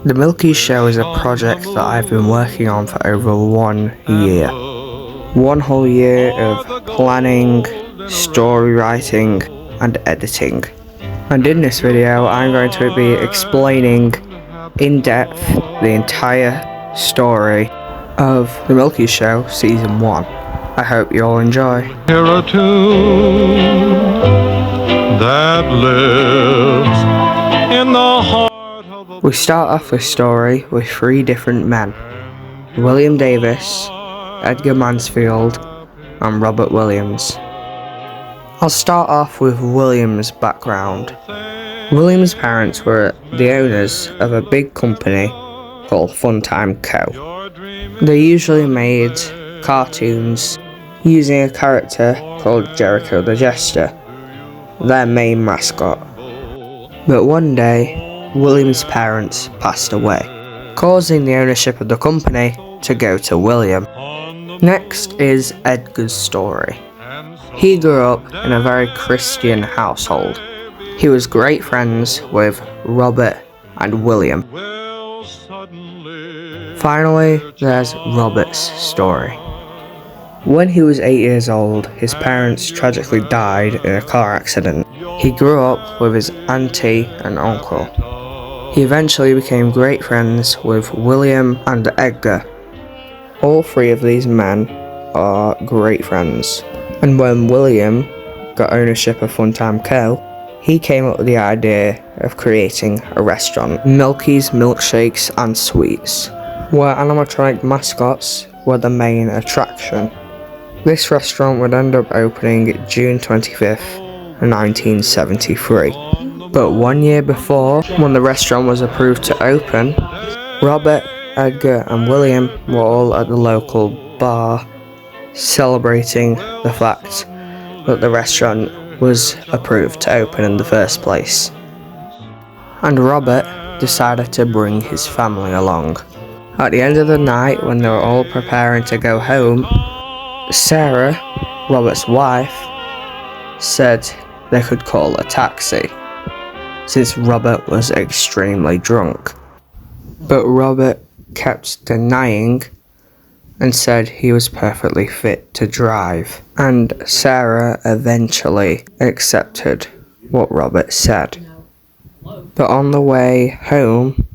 The MILKY'S show is a project that I've been working on for over 1 year. 1 whole year of planning, story writing and editing. And in this video I'm going to be explaining in depth the entire story of the MILKY'S show season 1. I hope you all enjoy. Hear a tune that lives in the heart of a... We start off the story with 3 different men: William Davis, Edgar Mansfield and Robert Williams. I'll start off with William's background. William's parents were the owners of a big company called Funtime Co. They usually made cartoons using a character called Jericho the Jester, their main mascot. But one day, William's parents passed away, causing the ownership of the company to go to William. Next is Edgar's story. He grew up in a very Christian household. He was great friends with Robert and William. Finally, there's Robert's story. When he was 8 years old, his parents tragically died in a car accident. He grew up with his auntie and uncle. He eventually became great friends with William and Edgar. All 3 of these men are great friends. And when William got ownership of Funtime Co., he came up with the idea of creating a restaurant, MILKY'S Milkshakes and Sweets, where animatronic mascots were the main attraction. This restaurant would end up opening June 25th, 1973. But 1 year before, when the restaurant was approved to open, Robert, Edgar and William were all at the local bar celebrating the fact that the restaurant was approved to open in the first place. And Robert decided to bring his family along. At the end of the night, when they were all preparing to go home, Sarah, Robert's wife, said they could call a taxi, since Robert was extremely drunk. But Robert kept denying and said he was perfectly fit to drive, and Sarah eventually accepted what Robert said. But on the way home,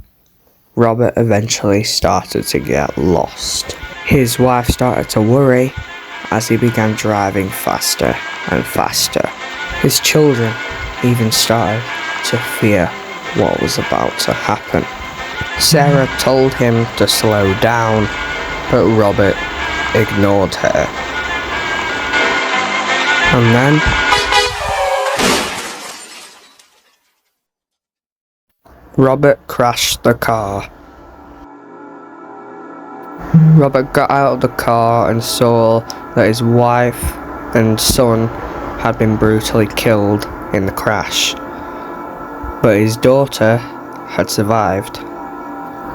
Robert eventually started to get lost. His wife started to worry as he began driving faster and faster. His children even started to fear what was about to happen. Sarah told him to slow down, but Robert ignored her. And then Robert crashed the car. Robert got out of the car and saw that his wife and son had been brutally killed in the crash, but his daughter had survived.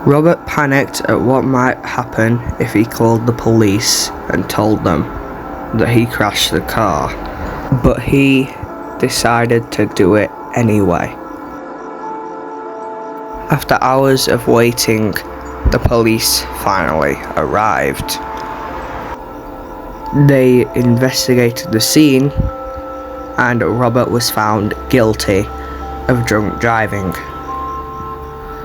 Robert panicked at what might happen if he called the police and told them that he crashed the car, but he decided to do it anyway. After hours of waiting, the police finally arrived. They investigated the scene, and Robert was found guilty of drunk driving.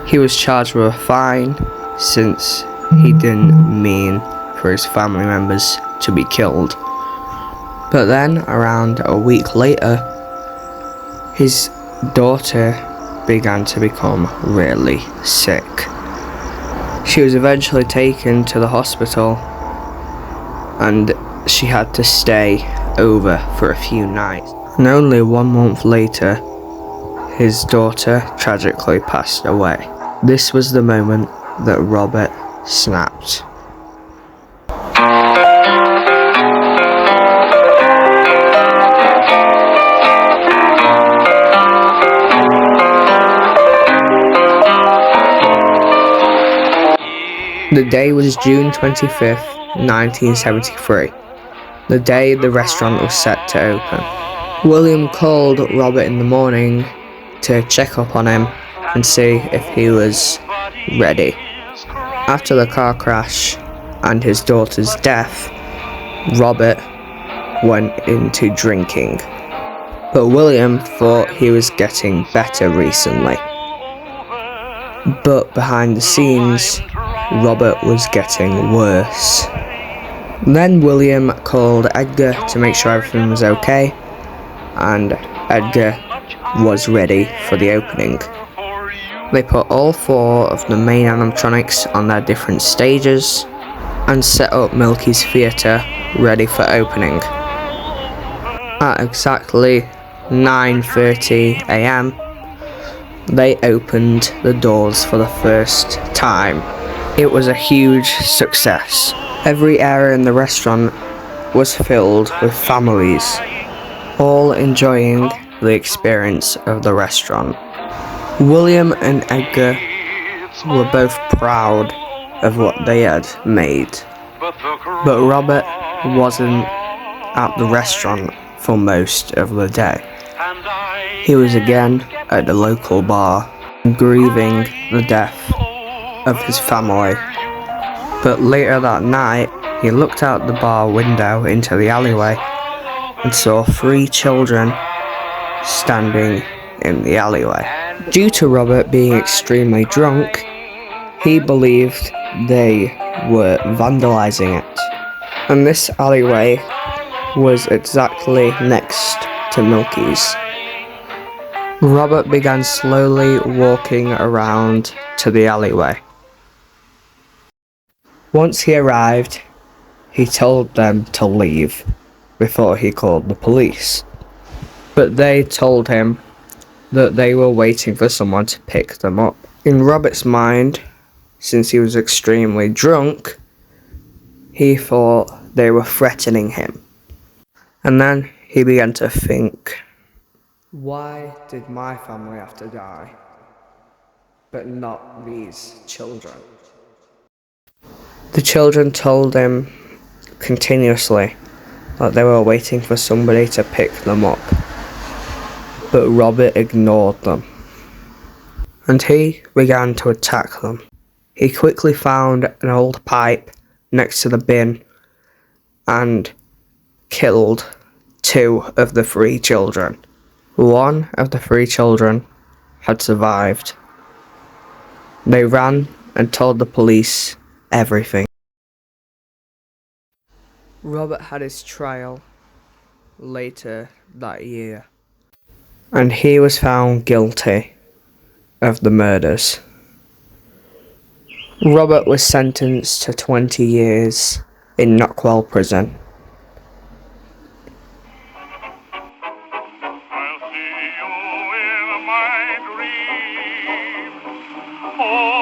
He was charged with a fine, since he didn't mean for his family members to be killed. But then, around a week later, his daughter began to become really sick. She was eventually taken to the hospital, and she had to stay over for a few nights. And only 1 month later, his daughter tragically passed away. This was the moment that Robert snapped. The day was June 25th, 1973, the day the restaurant was set to open. William called Robert in the morning to check up on him and see if he was ready. After the car crash and his daughter's death, Robert went into drinking. But William thought he was getting better recently. But behind the scenes, Robert was getting worse. Then William called Edgar to make sure everything was okay, and Edgar was ready for the opening. They put all 4 of the main animatronics on their different stages and set up MILKY'S theatre ready for opening. At exactly 9:30 AM, they opened the doors for the first time. It was a huge success. Every area in the restaurant was filled with families, all enjoying the experience of the restaurant. William and Edgar were both proud of what they had made, but Robert wasn't at the restaurant for most of the day. He was again at the local bar, grieving the death of his family. But later that night, he looked out the bar window into the alleyway and saw 3 children standing in the alleyway. Due to Robert being extremely drunk, he believed they were vandalizing it. And this alleyway was exactly next to MILKY'S. Robert began slowly walking around to the alleyway. Once he arrived, he told them to leave before he called the police. But they told him that they were waiting for someone to pick them up. In Robert's mind, since he was extremely drunk, he thought they were threatening him. And then he began to think, why did my family have to die, but not these children? The children told him continuously that they were waiting for somebody to pick them up, but Robert ignored them, and he began to attack them. He quickly found an old pipe next to the bin and killed 2 of the 3 children. 1 of the 3 children had survived. They ran and told the police everything. Robert had his trial later that year, and he was found guilty of the murders. Robert was sentenced to 20 years in Knockwell prison. I'll see you in my dreams. Oh.